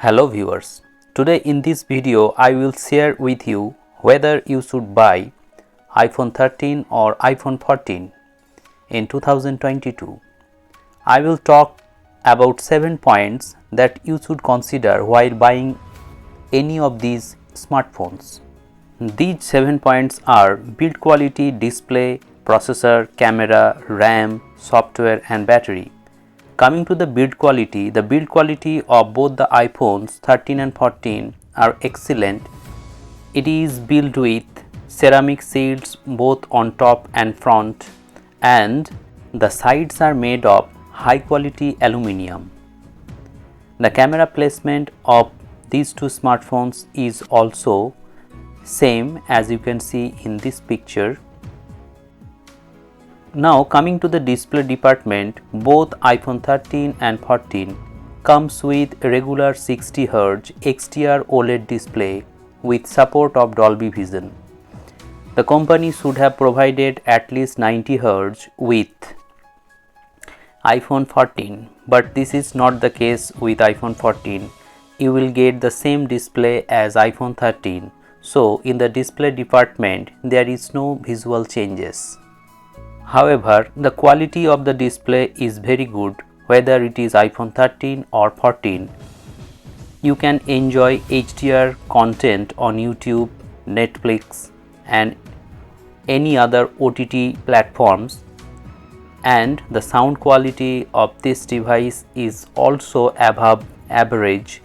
Hello viewers, today in this video I will share with you whether you should buy iPhone 13 or iPhone 14 in 2022. I will talk about 7 points that you should consider while buying any of these smartphones. These 7 points are build quality, display, processor, camera, RAM, software and battery. Coming to the build quality of both the iPhones 13 and 14 are excellent. It is built with ceramic shields both on top and front, and the sides are made of high quality aluminum. The camera placement of these two smartphones is also same as you can see in this picture. Now coming to the display department, both iPhone 13 and 14 comes with regular 60Hz XDR OLED display with support of Dolby Vision. The company should have provided at least 90Hz with iPhone 14, but this is not the case with iPhone 14. You will get the same display as iPhone 13. So in the display department there is no visual changes. However, the quality of the display is very good whether it is iPhone 13 or 14. You can enjoy HDR content on YouTube, Netflix and any other OTT platforms, and the sound quality of this device is also above average.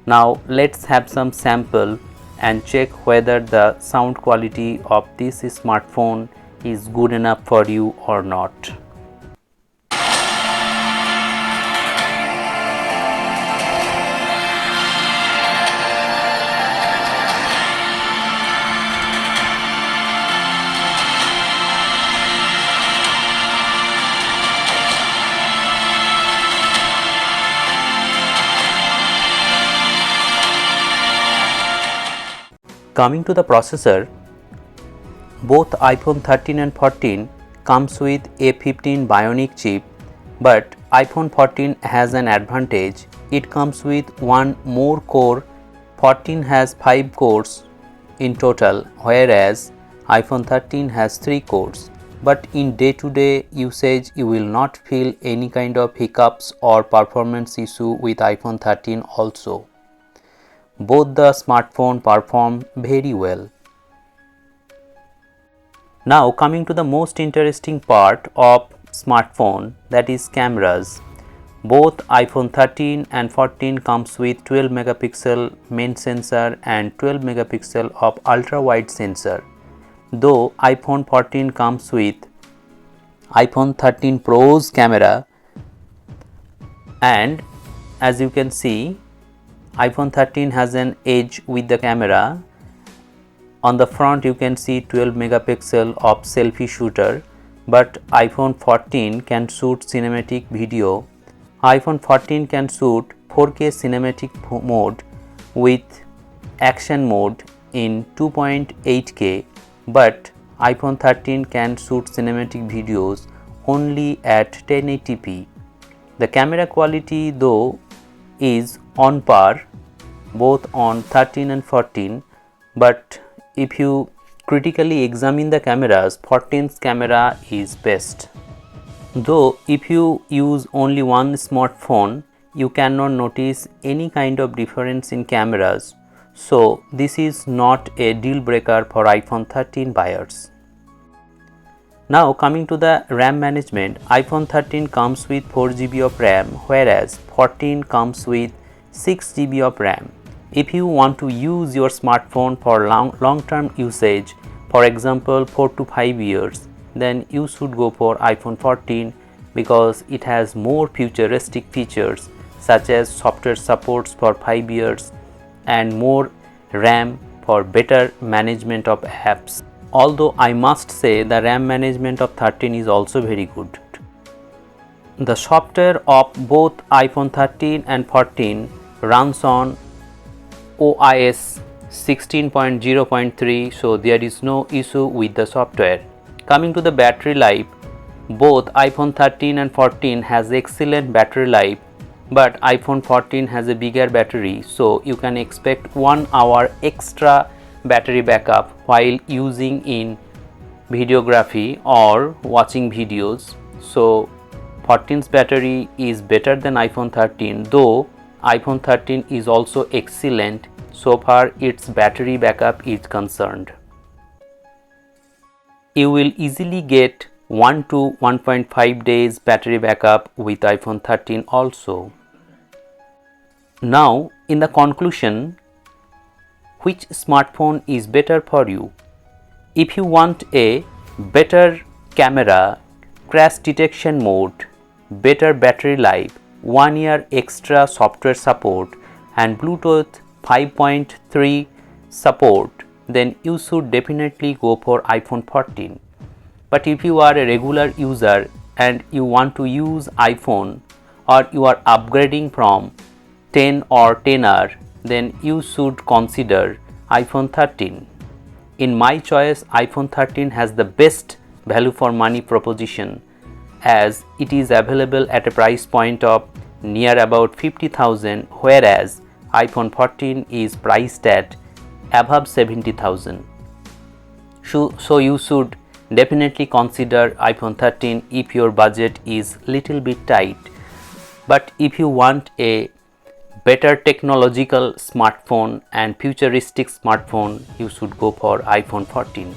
Now let's have some sample and check whether the sound quality of this smartphone is good enough for you or not. Coming to the processor, both iPhone 13 and 14 comes with A15 Bionic chip, but iPhone 14 has an advantage. It comes with one more core. 14 has 5 cores in total, whereas iPhone 13 has 3 cores. But in day-to-day usage, you will not feel any kind of hiccups or performance issue with iPhone 13 also. Both the smartphone perform very well. Now coming to the most interesting part of smartphone, that is cameras. Both iPhone 13 and 14 comes with 12 megapixel main sensor and 12 megapixel of ultra wide sensor. Though iPhone 14 comes with iPhone 13 Pro's camera, and as you can see iPhone 13 has an edge with the camera. On the front you can see 12 megapixel of selfie shooter, but iPhone 14 can shoot cinematic video. iPhone 14 can shoot 4K cinematic mode with action mode in 2.8K, but iPhone 13 can shoot cinematic videos only at 1080p. The camera quality though is on par both on 13 and 14, but if you critically examine the cameras, 14's camera is best. Though if you use only one smartphone, you cannot notice any kind of difference in cameras. So this is not a deal breaker for iPhone 13 buyers. Now coming to the RAM management, iPhone 13 comes with 4GB of RAM, whereas 14 comes with 6GB of RAM. If you want to use your smartphone for long-term usage, for example 4 to 5 years, then you should go for iPhone 14 because it has more futuristic features such as software supports for 5 years and more RAM for better management of apps. Although I must say the RAM management of 13 is also very good. The software of both iPhone 13 and 14 runs on OIS 16.0.3, so there is no issue with the software. Coming to the battery life, both iPhone 13 and 14 has excellent battery life but iPhone 14 has a bigger battery, so you can expect 1 hour extra battery backup while using in videography or watching videos. So 14's battery is better than iPhone 13, though iPhone 13 is also excellent so far its battery backup is concerned. You will easily get 1 to 1.5 days battery backup with iPhone 13 also. Now, in the conclusion, which smartphone is better for you? If you want a better camera, crash detection mode, better battery life, 1 year extra software support and Bluetooth 5.3 support, then you should definitely go for iPhone 14. But if you are a regular user and you want to use iPhone, or you are upgrading from 10 or 10R, then you should consider iPhone 13. In my choice, iPhone 13 has the best value for money proposition, as it is available at a price point of near about 50,000, whereas iPhone 14 is priced at above 70,000. So you should definitely consider iPhone 13 if your budget is little bit tight. But if you want a better technological smartphone and futuristic smartphone, you should go for iPhone 14.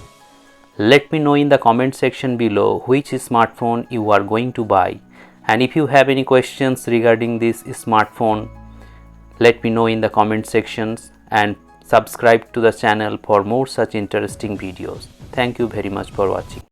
Let me know in the comment section below which smartphone you are going to buy, and if you have any questions regarding this smartphone, let me know in the comment sections, and subscribe to the channel for more such interesting videos. Thank you very much for watching.